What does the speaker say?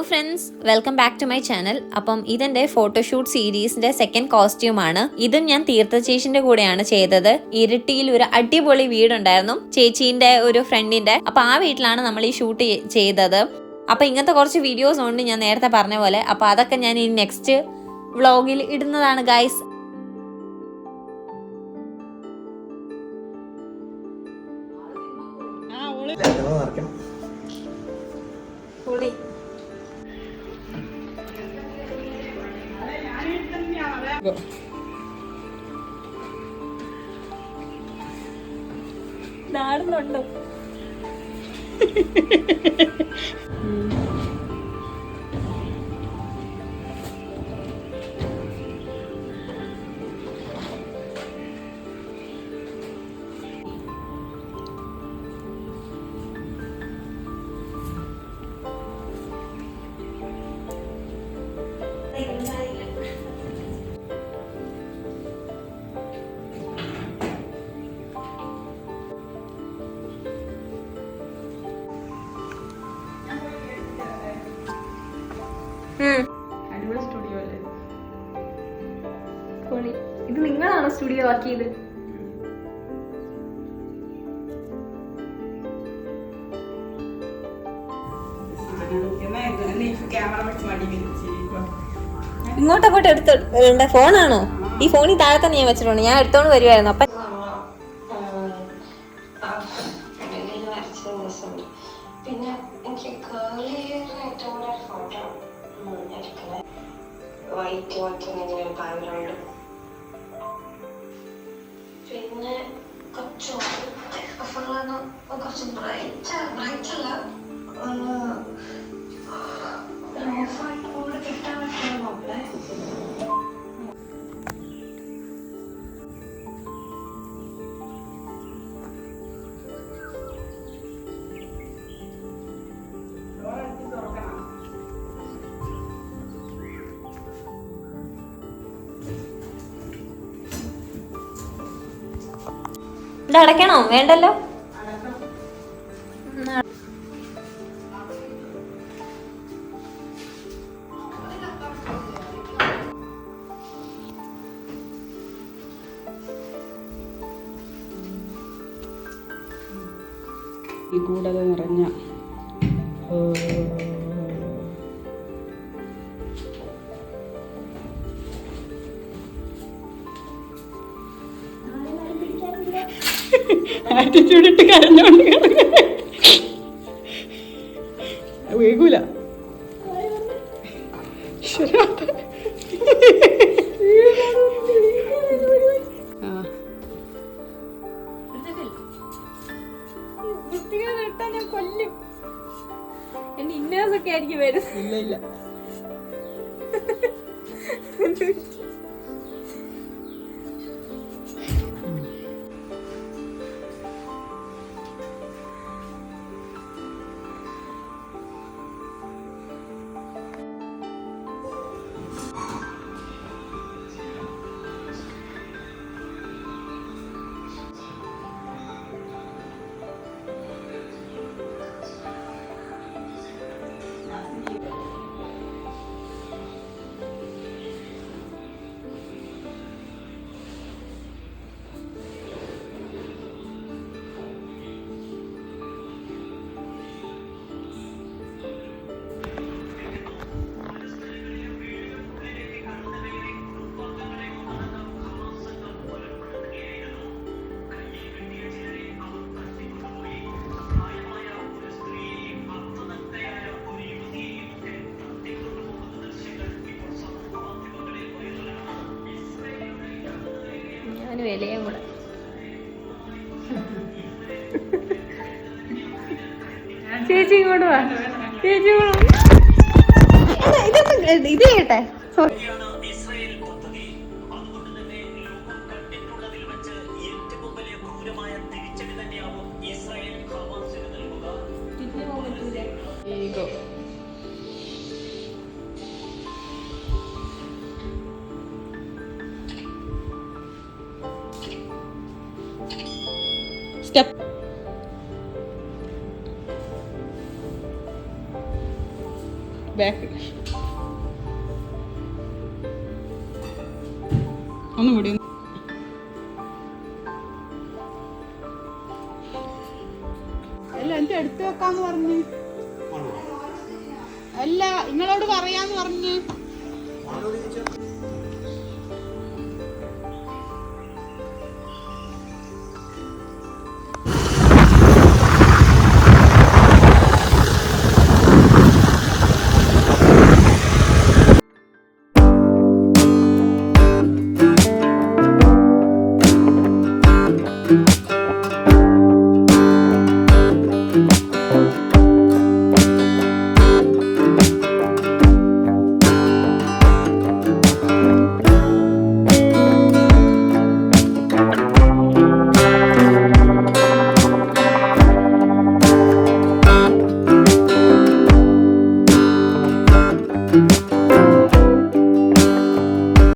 Friends, welcome back to my channel. അപ്പം ഇതെന്റെ photoshoot സീരീസിന്റെ സെക്കൻഡ് കോസ്റ്റ്യൂമാണ്. ഇതും ഞാൻ തീർത്ഥ ചേച്ചിന്റെ കൂടെയാണ് ചെയ്തത്. ഇരിട്ടിയിൽ ഒരു അടിപൊളി വീടുണ്ടായിരുന്നു ചേച്ചീന്റെ ഒരു ഫ്രണ്ടിന്റെ. അപ്പൊ ആ വീട്ടിലാണ് നമ്മൾ ഈ ഷൂട്ട് ചെയ്തത്. അപ്പൊ ഇങ്ങനത്തെ കുറച്ച് വീഡിയോസ് ഉണ്ട് ഞാൻ നേരത്തെ പറഞ്ഞ പോലെ. അപ്പൊ അതൊക്കെ ഞാൻ ഈ നെക്സ്റ്റ് വ്ളോഗിൽ ഇടുന്നതാണ് ഗൈസ്. നാടുന്നുണ്ടോ? അടിപൊളി സ്റ്റുഡിയോ അല്ലേ? ഇത് നിങ്ങളാണോ സ്റ്റുഡിയോ ആക്കിയത്? ഇങ്ങോട്ടങ്ങോട്ട് എടുത്ത് ഫോണാണോ? ഈ ഫോണിൽ താഴെ തന്നെ ഞാൻ വെച്ചിട്ടുണ്ട്. ഞാൻ എടുത്തോണ്ട് വരുമായിരുന്നു. അപ്പൊ പിന്നെ എനിക്ക് കേളി ഏറ്റവും കൂടെ ഫോട്ടോ എടുക്കുന്നത് വൈറ്റ് ഇങ്ങനെ ഒരു ബാക്ക്ഗ്രൗണ്ട്, പിന്നെ കുറച്ച് കുറച്ച് ബ്രൈറ്റ് അല്ല ഓഫായിട്ട് കൂടെ കിട്ടാൻ പറ്റുമോ നോക്കണേ. ഇത് അടയ്ക്കണോ? വേണ്ടല്ലോ. നിഗൂഢത നിറഞ്ഞ ആറ്റിറ്റ്യൂഡ് ഇട്ട് കരഞ്ഞോണ്ട് വേഗൂല. ഞാൻ കൊല്ലും. എന്റെ ഇന്നേഴ്സ് ഒക്കെ ആയിരിക്കും വരും. ഇല്ല ഇല്ല. വിലയും കൂടെ ചേച്ചി ഇങ്ങോട്ട് വാ. ചേച്ചി ഇത് കേട്ടെ. ബാക്ക് ഒന്നും കൂടി അല്ല എന്റെ എടുത്തു വെക്കാന്ന് പറഞ്ഞു അല്ല നിങ്ങളോട് പറയാന്ന് പറഞ്ഞു